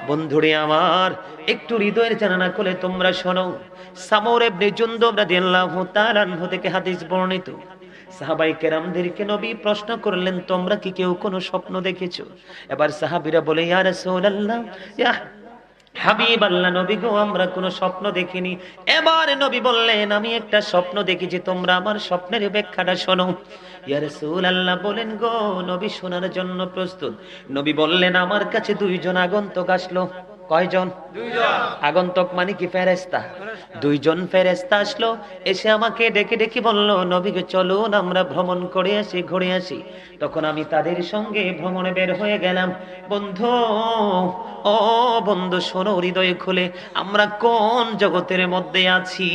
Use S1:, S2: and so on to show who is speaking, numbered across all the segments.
S1: বন্ধুরে আমার, একটু হৃদয়ের জানালা খুলে তোমরা শোনো। সামর ইবনে জুনদুব রাদিয়াল্লাহু তাআলা আনহু থেকে হাদিস বর্ণিত, সাহাবায়ে কেরামদেরকে নবী প্রশ্ন করলেন, তোমরা কি কেউ কোনো স্বপ্ন দেখেছো? এবার সাহাবীরা বলে, ইয়া রাসূলুল্লাহ, ইয়া হাবিব আল্লাহ, নবী গো, আমরা কোনো স্বপ্ন দেখিনি। এবার নবী বললেন, আমি একটা স্বপ্ন দেখেছি, তোমরা আমার স্বপ্নের ব্যাখ্যাটা শোনো। ইয়া রাসূলুল্লাহ বলেন, গো নবী শোনার জন্য প্রস্তুত। নবী বললেন, আমার কাছে দুইজন আগন্তুক আসলো। কয়জন? দুইজন। আগন্তুক মানে কি? ফেরেশতা। দুইজন ফেরেশতা আসলো, এসে আমাকে ডেকে ডেকে বলল, নবীকে চলুন আমরা ভ্রমণ করে আসি, ঘুরে আসি। তখন আমি তাদের সঙ্গে ভ্রমণে বের হয়ে গেলাম। বন্ধু, ও বন্ধু শোনো হৃদয় খুলে, আমরা কোন জগতের মধ্যে আছি?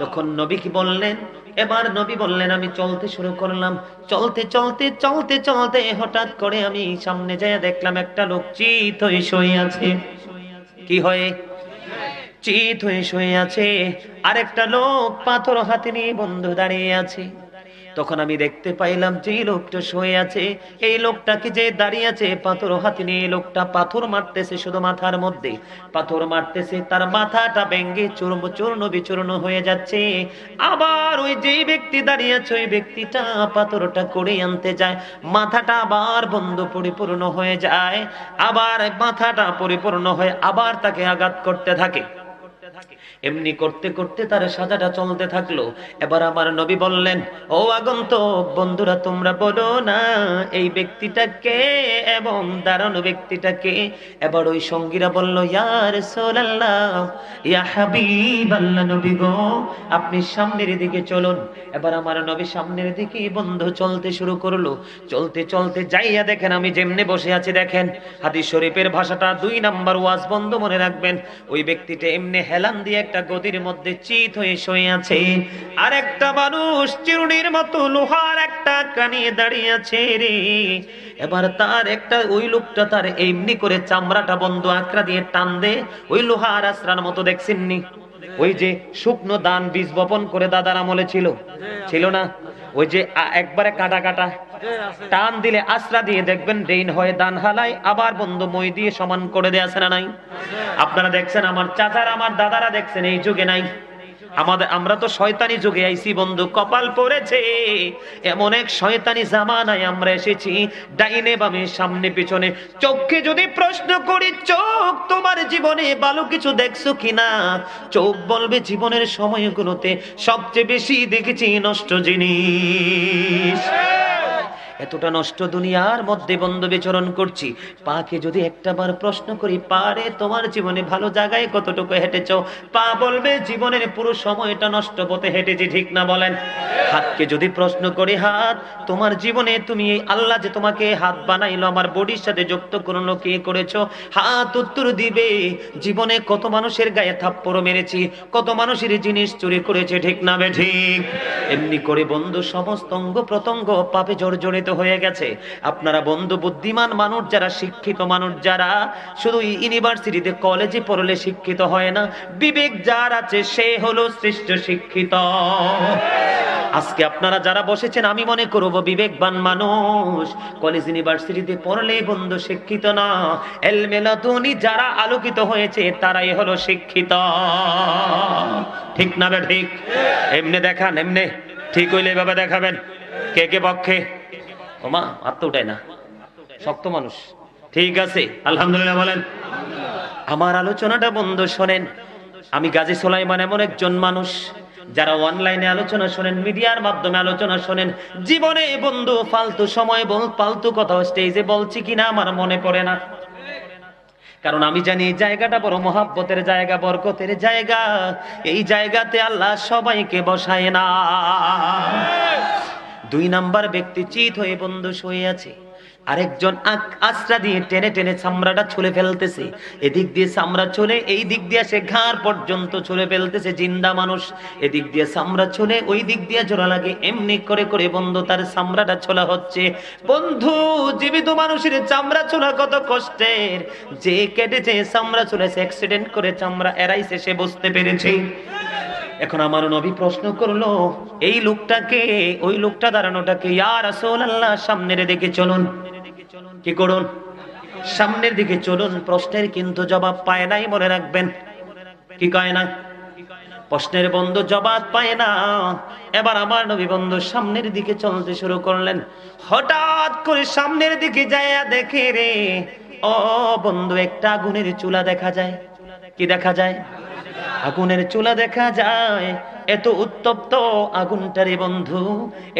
S1: তখন নবী কি বললেন? এবার নবী বললেন, আমি চলতে শুরু করলাম। চলতে চলতে চলতে চলতে হঠাৎ করে আমি সামনে যেয়ে দেখলাম একটা লোক চিত হয়ে শুয়ে আছে। কি হয়ে? চিত হয়ে শুয়ে আছে। আরেকটা লোক পাথর হাতে নিয়ে বন্ধু দাঁড়িয়ে আছে। তখন আমি দেখতে পাইলাম যে লোকটা শুয়ে আছে, এই লোকটাকে যে দাঁড়িয়ে আছে পাথর হাতে নিয়ে, লোকটা পাথর মারতেছে, শুধু মাথার মধ্যে পাথর মারতেছে, তার মাথাটা ভেঙে চূর্ণ চূর্ণ বিচূর্ণ হয়ে যাচ্ছে। আবার ওই যেই ব্যক্তি দাঁড়িয়ে আছে, ওই ব্যক্তিটা পাথরটা করে আনতে যায়, মাথাটা আবার বন্ধ পরিপূর্ণ হয়ে যায়, আবার মাথাটা পরিপূর্ণ হয়ে আবার তাকে আঘাত করতে থাকে। এমনি করতে করতে তার সাজাটা চলতে থাকলো। এবার আমার নবী বললেন, ও আগন্তুক বন্ধুরা, তোমরা বলো না এই ব্যক্তিটা কে এবং দাঁড়ানো ব্যক্তিটা কে? এবার ওই সঙ্গীরা বলল, ইয়া রাসূলুল্লাহ, ইয়া হাবিবাল্লাহ, নবী গো আপনি সামনের দিকে চলুন। এবার আমার নবী সামনের দিকে বন্ধু চলতে শুরু করলো। চলতে চলতে যাইয়া দেখেন আমি যেমনে বসে আছি, দেখেন হাদিস শরীফের ভাষাটা 2 নাম্বার ওয়াজ বন্ধু মনে রাখবেন। ওই ব্যক্তিটা এমনি হেলান দিয়ে একটা গদির মধ্যে চিত হয়ে শুয়ে আছে, আর একটা মানুষ চিরুনির মতো লোহার একটা কানিয়ে দাঁড়িয়ে আছে রে। এবার তার একটা ওই লোকটা তার এমনি করে চামড়াটা বন্ধু আকড়া দিয়ে টান দে, ওই লোহার আসরার মতো দেখছেননি? ওই যে শুকনো ধান বীজ বপন করে দাদার আমলে ছিল, ছিল না? ওই যে একবারে কাটা কাটা টান দিলে আসরা দিয়ে দেখবেন ড্রেন হয়ে দান হালাই, আবার বন্ধু মই দিয়ে সমান করে দেয়া আছে না নাই? আপনারা দেখছেন, আমার চাচারা আমার দাদারা দেখছেন, এই যুগে নাই। আমরা তো শয়তানি যুগে আইছি বন্ধু, কপাল পড়েছে এমন এক শয়তানি জামানায় আমরা এসেছি। ডাইনে বামে সামনে পিছনে চোখকে যদি প্রশ্ন করি, চোখ তোমার জীবনে ভালো কিছু দেখছো কিনা? চোখ বলবে জীবনের সময়গুলোতে সবচেয়ে বেশি দেখেছি নষ্ট জিনিস। এতটা নষ্ট দুনিয়ার মধ্যে বন্ধু বিচরণ করছি। পাকে যদি একটাবার প্রশ্ন করি, পারে তোমার জীবনে ভালো জায়গায় কতটুকু হেঁটেছো? পা বলবে জীবনের পুরো সময়টা নষ্ট পথে হেঁটেছি, ঠিক না বলেন? হাতকে যদি প্রশ্ন করি, হাত তোমার জীবনে তুমি আল্লাহ যে তোমাকে হাত বানাইলো, আমার বডির সাথে যুক্ত করলো, কে করেছো? হাত উত্তর দিবে জীবনে কত মানুষের গায়ে থাপ্পড় মেরেছি, কত মানুষের জিনিস চুরি করেছে, ঠিক না বে ঠিক? এমনি করে বন্ধু সমস্ত অঙ্গ প্রত্যঙ্গ পাপে জর্জরিত হয়ে গেছে। আপনারা বন্ধু বুদ্ধিমান মানুষ যারা, শিক্ষিত মানুষ যারা, শুধু ইউনিভার্সিটিতে কলেজে পড়লে শিক্ষিত হয় না, বিবেক যার আছে সে হলো শ্রেষ্ঠ শিক্ষিত। আজকে আপনারা যারা বসেছেন আমি মনে করব বিবেকবান মানুষ। কলেজ ইউনিভার্সিটিতে পড়লে বন্ধু শিক্ষিত না, এলমেলাতুনি যারা আলোকিত হয়েছে তারাই হলো শিক্ষিত, ঠিক না বে ঠিক? এমনি দেখান, এমনি ঠিক হইলে এভাবে দেখাবেন। কে কে পক্ষে? ওমা হাত তো উঠায় না, শক্ত মানুষ। ঠিক আছে, আলহামদুলিল্লাহ বলেন। আমার আলোচনাটা বন্ধু শোনেন। আমি গাজী সোলাইমান এমন একজন মানুষ, যারা অনলাইনে আলোচনা শোনেন, মিডিয়ার মাধ্যমে আলোচনা শোনেন, জীবনে বন্ধু ফালতু সময় ফালতু কথা স্টেজে বলছি কিনা আমার মনে পড়ে না। কারণ আমি জানি এই জায়গাটা বড় মহাব্বতের জায়গা, বরকতের জায়গা। এই জায়গাতে আল্লাহ সবাইকে বসায় না। 2 নাম্বার ব্যক্তি চিত হয়ে বন্ধু শুয়ে আছে, আরেকজন আশ্রা দিয়ে টেনে টেনে চামড়াটা ছুলে ফেলতেছে। এদিক দিয়ে চামড়া চলে, এই দিক দিয়ে সে ঘাড় পর্যন্ত ছুলে ফেলতেছে। জিন্দা মানুষ, এদিক দিয়ে চামড়া চলে, ওই দিক দিয়ে জোড়া লাগে, এমনি করে করে বন্ধু তার চামড়াটা ছোলা হচ্ছে। বন্ধু জীবিত মানুষের চামড়া ছোলা কত কষ্টের, যে কেটেছে চামড়া চলেছে, অ্যাক্সিডেন্ট করে চামড়া এড়াইছে, সে বুঝতে পেরেছে। এখন আমার নবী প্রশ্ন করলো, এই লোকটাকে, ওই লোকটা দাঁড়ানোটাকে, ইয়া রাসূলুল্লাহ সামনের দিকে চলুন। কি করুন? সামনের দিকে চলুন। প্রশ্নের কিন্তু জবাব পায় নাই, মনে রাখবেন। কি কয় না? প্রশ্নের বন্ধু জবাব পায় না। এবার আমার নবী বন্ধু সামনের দিকে চলতে শুরু করলেন। হঠাৎ করে সামনের দিকে যাইয়া দেখে রে, ও বন্ধু, একটা আগুনের চুলা দেখা যায়। কি দেখা যায়? আগুনের চুলা দেখা যায়। এত উত্তপ্ত আগুনটারে বন্ধু,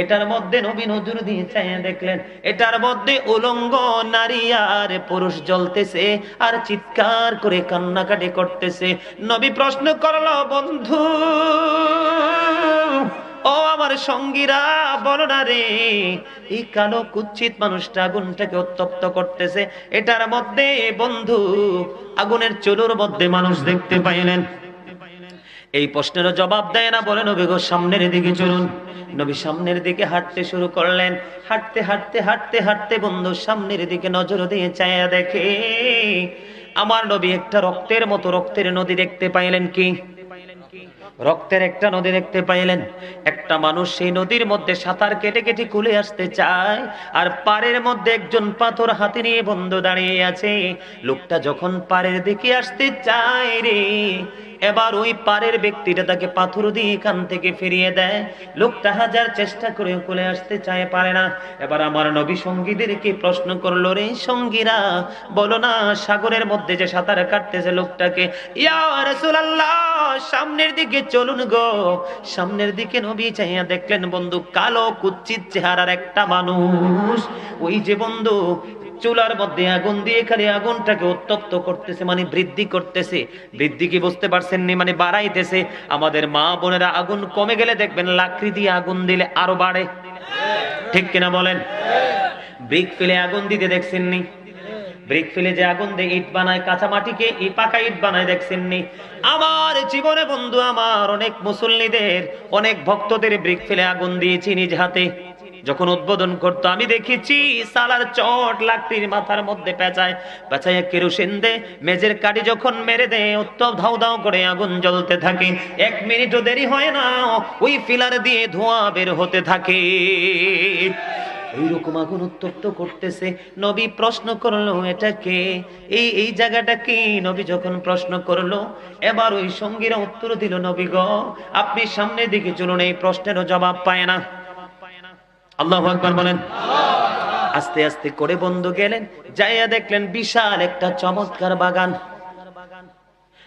S1: এটার মধ্যে নবী নজর দিয়ে চাইয়া দেখলেন, এটার মধ্যে উলঙ্গ নারী আর পুরুষ জ্বলতেছে আর চিৎকার করে কান্নাকাটি করতেছে। নবী প্রশ্ন করলো, বন্ধু ও আমার সঙ্গীরা, বলো না রে, এই কালো কুচ্ছিত মানুষটা আগুনটাকে উত্তপ্ত করতেছে, এটার মধ্যে বন্ধু আগুনের চুলোর মধ্যে মানুষ দেখতে পাইলেন? এই প্রশ্নের জবাব দেয় না, বলে নবী গো সামনের দিকে চলুন। নবী সামনের দিকে হাঁটতে শুরু করলেন। হাঁটতে হাঁটতে হাঁটতে হাঁটতে বন্ধু সামনের দিকে নজর দিয়ে চায়া দেখে, আমার নবী একটা রক্তের মতো রক্তের নদী দেখতে পাইলেন। কি? রক্তের একটা নদী দেখতে পাইলেন। একটা মানুষ সেই নদীর মধ্যে সাঁতার কেটে কেটে কুলে আসতে চায়, আর পাড়ের মধ্যে একজন পাথর হাতে নিয়ে বন্ধু দাঁড়িয়ে আছে। লোকটা যখন পাড়ের দিকে আসতে চায় রে, এবার ওই পাড়ের ব্যক্তিটা তাকে পাথর দিয়ে এখান থেকে ফিরিয়ে দেয়। লোকটা হাজার চেষ্টা করে কুলে আসতে চায়, পারে না। এবার আমার নবী সঙ্গীদেরকে প্রশ্ন করলো, রে সঙ্গীরা, বলো না, সাগরের মধ্যে যে সাঁতার কাটতেছে লোকটাকে? ইয়া রাসূলুল্লাহ, সামনের দিকে চলুন গো। সামনের দিকে নবী চাইয়া দেখলেন বন্ধু কালো কুচ্ছিত চেহারার একটা মানুষ। ওই যে বন্ধু চুলার মধ্যে আগুন দিয়ে খালি আগুনটাকে উত্তপ্ত করতেছে, মানে বৃদ্ধি করতেছে। বৃদ্ধি কি বুঝতে পারছেন নি? মানে বাড়াইতেছে। আমাদের মা বোনেরা আগুন কমে গেলে দেখবেন লাকড়ি দিয়ে আগুন দিলে আরো বাড়ে, ঠিক কিনা বলেন? ব্রিক ফেলে আগুন দিতে দেখছেন নি? ব্রিক ফেলে যে আগুন দিয়ে ইট বানায়, কাঁচা মাটিকে পাকা ইট বানায়, দেখছেন নি? আমার জীবনে বন্ধু আমার অনেক মুসল্লিদের, অনেক ভক্তদের ব্রিক ফেলে আগুন দিয়েছি নিজ হাতে। যখন উদ্বোধন করতো আমি দেখেছি সালার চট লাকড়ির মাথার মধ্যে পেঁচায় পেঁচায় কেরোসিন দে, মেজের কাঠি যখন মেরে দেয় উত্তপ ধাউ ধাউ করে আগুন জ্বলতে থাকে। 1 মিনিটও দেরি হয় না, ওই ফিলার দিয়ে ধোঁয়া বের হতে থাকে। এইরকম আগুন উত্তপ্ত করতেছে। নবী প্রশ্ন করলো, এটা কে? এই জায়গাটা কি? নবী যখন প্রশ্ন করলো, এবার ওই সঙ্গীরা উত্তর দিল, নবী গো আপনি সামনের দিকে চলুন। এই প্রশ্নেরও জবাব পায় না। আল্লাহু আকবার বলেন। আস্তে আস্তে করে বন্ধু গেলেন, যাইয়া দেখলেন বিশাল একটা চমৎকার বাগান।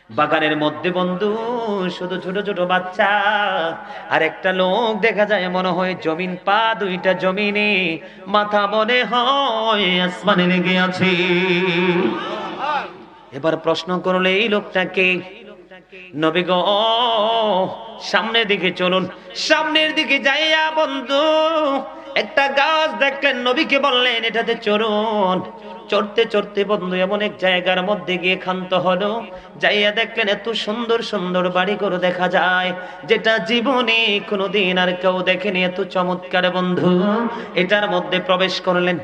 S1: বাগানের মধ্যে বন্ধু শুধু ছোট ছোট বাচ্চা আর একটা লোক দেখা যায়, মনে হয় জমিন, পা দুইটা জমিনে, মাথা মনে হয় আসমানে লেগে আছে। এবার প্রশ্ন করলে, এই লোকটাকে? নবী গো সামনের দিকে চলুন। সামনের দিকে যাইয়া বন্ধু একটা গাছ দেখলেন, নবীকে বললেন এটাতে চড়ুন। চড়তে চড়তে বন্ধু এমন এক জায়গার মধ্যে গিয়ে ক্ষান্ত হলো। যাইয়া দেখলেন এত সুন্দর সুন্দর বাড়িঘর দেখা যায়, যেটা জীবনে কোনোদিন আর কেউ দেখেনি। এত চমৎকার বন্ধু। এটার মধ্যে প্রবেশ করলেন।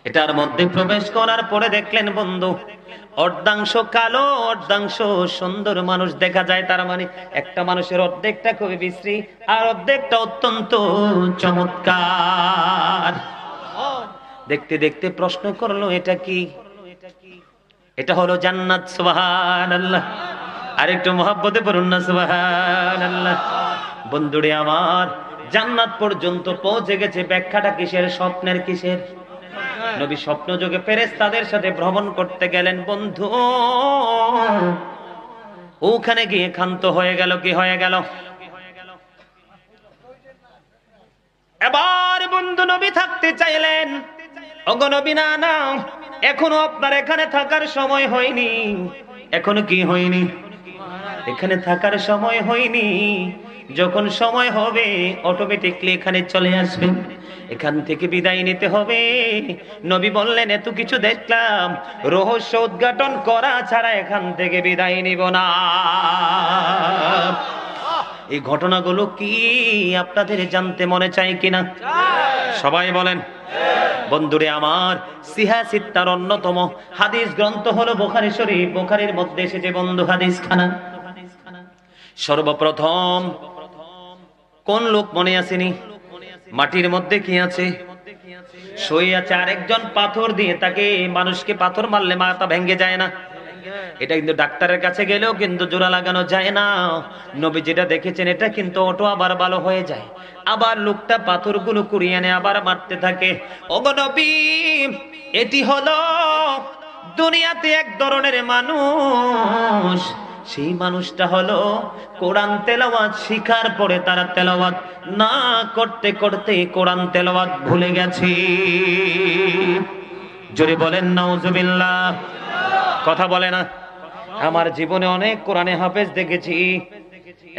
S1: এটার মধ্যে প্রবেশ করার পরে দেখলেন বন্ধু অর্ধাংশ কালো অর্ধাংশ সুন্দর মানুষ দেখা যায়। তার মানে একটা মানুষের অর্ধেকটা খুবই বিশ্রী আর অর্ধেকটা অত্যন্ত চমৎকার। দেখতে দেখতে প্রশ্ন করলো, এটা কি? এটা হলো জান্নাত। সুবহানাল্লাহ। আরেকটু মহব্বতে পড়ুন না সুবহানাল্লাহ। বন্ধুরে আমার, জান্নাত পর্যন্ত পৌঁছে গেছে। ব্যাখ্যাটা কিসের? স্বপ্নের। কিসের? নবী স্বপ্ন যোগে ফেরেশতাদের সাথে ভ্রমণ করতে গেলেন বন্ধু। ওখানে গিয়ে ক্ষান্ত হয়ে গেল। কি হয়ে গেল? এবার বন্ধু নবী থাকতে চাইলেন। ওগো নবী, না না, এখনো আপনার এখানে থাকার সময় হয়নি। এখনো কি হয়নি? এখানে থাকার সময় হয়নি। যখন সময় হবে অটোমেটিকলি এখানে চলে আসবেন। এখান থেকে বিদায় নিতে হবে। নবী বললেন, এত কিছু দেখলাম, রহস্য উদ্ঘাটন করা ছাড়া এখান থেকে বিদায় নিব না। এই ঘটনাগুলো কি আপনাদের জানতে মনে চাই কিনা? সবাই বলেন। বন্ধুরে আমার, সিহা সিত্তার অন্যতম হাদিস গ্রন্থ হলো বুখারী শরীফ। বুখারীর মধ্যে এসেছে বন্ধু হাদিস খানা। সর্বপ্রথম কোন লোক মনে আসেনি? মাটির মধ্যে কি আছে? শুয়ে আছে, আরেকজন পাথর দিয়ে তাকে, মানুষকে পাথর মারলে মাথা ভেঙে যায় না, এটা কিন্তু ডাক্তারের কাছে গেলেও কিন্তু জোড়া লাগানো যায় না। নবী যেটা দেখেছেন এটা কিন্তু অটো আবার ভালো হয়ে যায়। আবার লোকটা পাথরগুলো কুড়িয়ে এনে আবার মারতে থাকে। ওগো নবী, এটি হলো দুনিয়াতে এক ধরনের মানুষ, সেই মানুষটা হলো কোরআন তেলাওয়াত শিখার পরে তারা তেলাওয়াত না করতে করতে কোরআন তেলাওয়াত ভুলে গেছে। জোরে বলেন নাউজুবিল্লাহ। কথা বলে না। আমার জীবনে অনেক কোরআনে হাফেজ দেখেছি,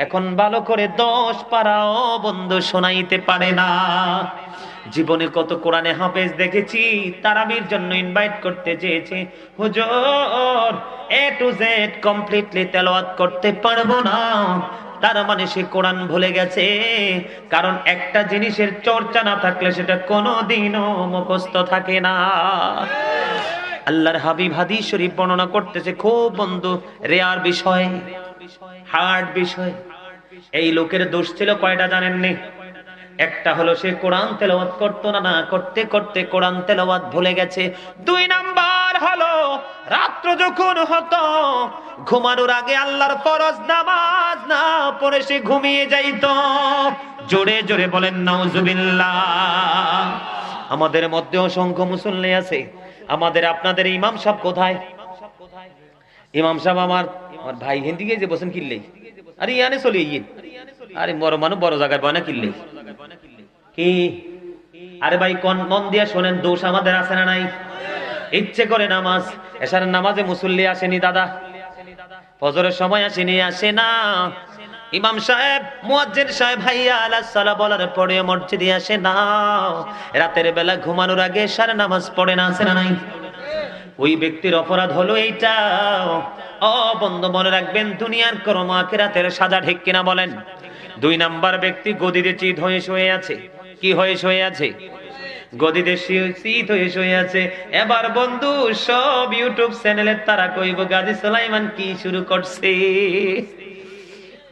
S1: এখন ভালো করে 10 পারাও বন্ধু শোনাইতে পারে না। জীবনে কত কোরআনে হাফেজ দেখেছি, তারাবির জন্য ইনভাইট করতে চেয়েছে, হুজুর A to Z কমপ্লিটলি তেলাওয়াত করতে পারবো না। তার মানে সে কোরআন ভুলে গেছে, কারণ একটা জিনিসের চর্চা না থাকলে সেটা কোনোদিনও মুখস্থ থাকে না। আল্লাহর হাবিব হাদিস শরীফ বর্ণনা করতেছে, খুব বন্ধু রেয়ার বিষয়, হার্ড বিষয়। এই লোকের দোষ ছিল কয়টা জানেননি? একটা হলো সে কোরআন তেলাওয়াত করতো না, করতে করতে কোরআন তেলাওয়াত ভুলে গেছে। 2 নাম্বার হলো রাত্র যখন হতো ঘুমানোর আগে আল্লাহর ফরজ নামাজ না পড়ে সে ঘুমিয়ে যাইতো। জোরে জোরে বলেন নাউজুবিল্লাহ। আমাদের মধ্যে অসংখ্য মুসল্লি আছে। আমাদের আপনাদের ইমাম সাহেব কোথায়? ইমাম সাহেব আমার ভাই হিন্দি গিয়ে যে বসেন কিনলেই, আরে ইয়ানে চলে ইয়ে, আরে বড় মানুষ বড় জায়গায় বয় না কিনলেই কি? আরে ভাই কোন মন দিয়া শোনেন, দোষ আমাদের আছে না নাই? ইচ্ছে করে নামাজ, এশার নামাজে মুসল্লি আসেনি দাদা, ফজরের সময় আসেনি, আসে না। ইমাম সাহেব মুয়াজ্জিন সাহেব হাইয়া আলাস সালাহ বলার পরে মসজিদে আসে না। রাতের বেলা ঘুমানোর আগে এশার নামাজ পড়ে না, আছে না নাই? ওই ব্যক্তির অপরাধ হলো এইটা। ও বন্ধু মনে রাখবেন, দুনিয়ার কর্ম আখিরাতের সাজা, ঠিক কিনা বলেন? 2 নাম্বার ব্যক্তি গদিতে চিত হয়ে শুয়ে আছে। কি হয়ে শুয়ে আছে? গদিতে চিত হয়ে শুয়ে আছে। এবার বন্ধু সব ইউটিউব চ্যানেলে তারা কইব গাজী সুলাইমান কি শুরু করছে।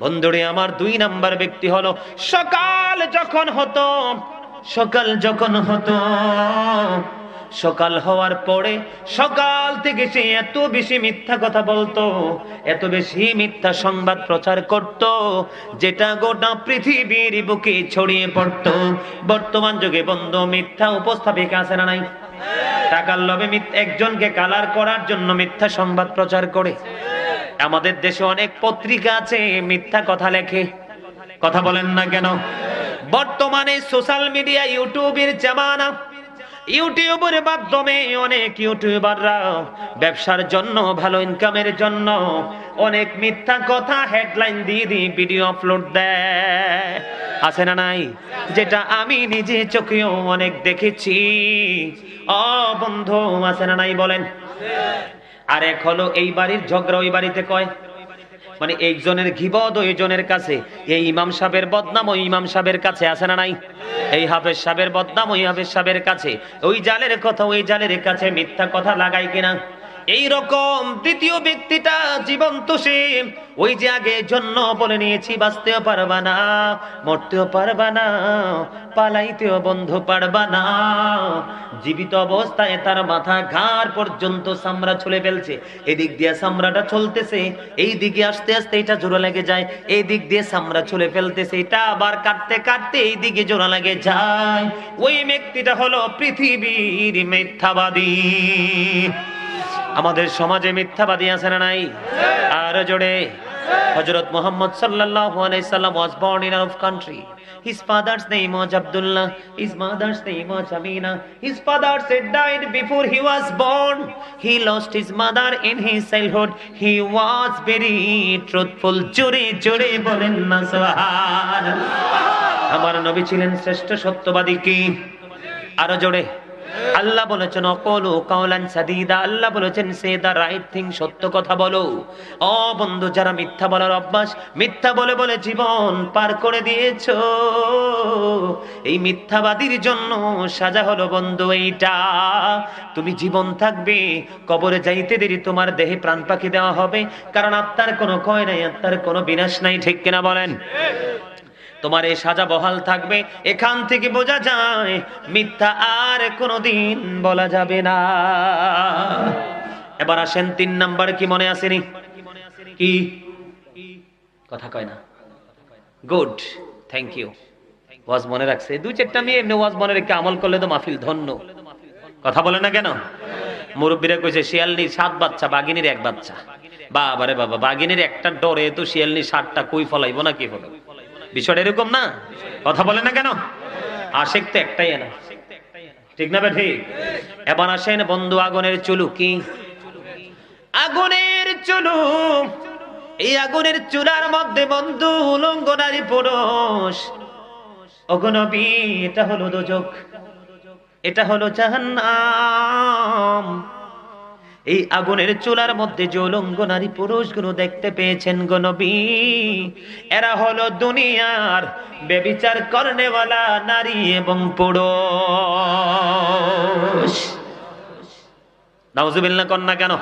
S1: বন্ধুরে আমার 2 নাম্বার ব্যক্তি হলো সকাল যখন হতো, সকাল হওয়ার পরে সকাল থেকে সে এত বেশি মিথ্যা কথা বলতো, এত বেশি মিথ্যা সংবাদ প্রচার করত, যেটা গোটা পৃথিবীর বুকে ছড়িয়ে পড়তো। বর্তমান যুগে বন্ধু মিথ্যা উপস্থাপিকা আছে না নাই? টাকার লোভে একজনকে কালার করার জন্য মিথ্যা সংবাদ প্রচার করে। আমাদের দেশে অনেক পত্রিকা আছে মিথ্যা কথা লেখে। কথা বলেন না কেন? বর্তমানে সোশ্যাল মিডিয়া ইউটিউবের জামানা। ইউটিউবের মাধ্যমে অনেক ইউটিউবাররা ব্যবসার জন্য, ভালো ইনকামের জন্য অনেক মিথ্যা কথা হেডলাইন দিয়ে দিয়ে ভিডিও আপলোড দেয়, আছে না নাই? যেটা আমি নিজে চোখেও অনেক দেখেছি। ও বন্ধু আছে না নাই বলেন? আর এক হলো এই বাড়ির ঝগড়া ওই বাড়িতে কয়, মানে একজনের গীবত ওই জনের কাছে, এই ইমাম সাহেবের বদনাম ওই ইমাম সাহেবের কাছে, আছে না নাই? এই হাফেজ সাহেবের বদনাম ওই হাফেজ সাহেবের কাছে, ওই জালের কথা ওই জালের কাছে মিথ্যা কথা লাগাই কিনা। এই রকম দ্বিতীয় ব্যক্তিটা জীবন্ত, সে ওই যে আগে জন্য বলে নিয়েছি, বাঁচতেও পারবা না, মরতেও পারবা না, পালাইতেও বন্ধু পারবা না। জীবিত অবস্থায় তার মাথা ঘাড় পর্যন্ত চামড়া ছুলে ফেলছে, এদিক দিয়ে চামড়াটা চলতেছে, এই দিকে আস্তে আস্তে এটা জোড়া লেগে যায়, এই দিক দিয়ে চামড়া ছুলে ফেলতেছে, এটা আবার কাটতে কাটতে এই দিকে জোড়া লেগে যায়। ওই ব্যক্তিটা হলো পৃথিবীর মিথ্যাবাদী। আমাদের সমাজে মিথ্যাবাদী আছে না নাই? আর জোরে। হযরত মুহাম্মদ সাল্লাল্লাহু আলাইহি সাল্লাম was born in our country. His father's name was Abdullah, his mother's name was Amina. His father had died before he was born. He lost his mother in his childhood. He was very truthful. জোরে জোরে বলেন না সুবহানাল্লাহ। আমার নবী ছিলেন শ্রেষ্ঠ সত্যবাদী। কি? আরো জোরে। আল্লাহ বলেছেন অকলু কাওলান সাদীদা, আল্লাহ বলেছেন সে দা রাইট থিং, সত্য কথা বলো। ও বন্ধু, যারা মিথ্যা বলার অভ্যাস, মিথ্যা বলে বলে জীবন পার করে দিয়েছো, এই মিথ্যাবাদীর জন্য সাজা হলো বন্ধু এইটা। তুমি জীবন থাকবে, কবরে যাইতে দেরি তোমার দেহে প্রাণ পাখি দেওয়া হবে, কারণ আত্মার কোনো ক্ষয় নাই, আত্মার কোনো বিনাশ নাই, ঠিক কিনা বলেন? তোমার এই সাজা বহাল থাকবে। এখান থেকে বোঝা যায় মিথ্যা আর কোনোদিন বলা যাবে না। এবার আসেন 3 নাম্বার, কি মনে আসেনি? কি কথা কয় না? Good, thank you. ওয়াজ মনে রাখছে। 2-4টা মেয়ে এমনি ওয়াজ মনে রেখে আমল করলে তো মাহফিল ধন্য। কথা বলে না কেন? মুরব্বীরা কইছে শিয়ালনির 7 বাচ্চা, বাঘিনীর 1 বাচ্চা। বাবারে বাবা, বাঘিনীর একটা ডরে তো শিয়ালনির 7টা কই ফলাইবো না কি হলো? বিষয়টা এরকম না? কথা বলে না কেন? আশেক তো একটাই না, ঠিক না ঠিক? এবার আসেন বন্ধু, আগুনের চুলু কি? আগুনের চুলু, এই আগুনের চুলার মধ্যে বন্ধু উলঙ্গ নারী পুরুষ। ওগো নবী, এটা হলো দোজখ, এটা হলো জাহান্নাম। এই আগুনের চুলার মধ্যে যে উলঙ্গ নারী পুরুষগুলো দেখতে পেয়েছেন গো নবী, এরা হলো দুনিয়ার বেবিচার করনেওয়ালা নারী এবং পুরুষ। নাউজুবিল্লাহ কন্যা কেন?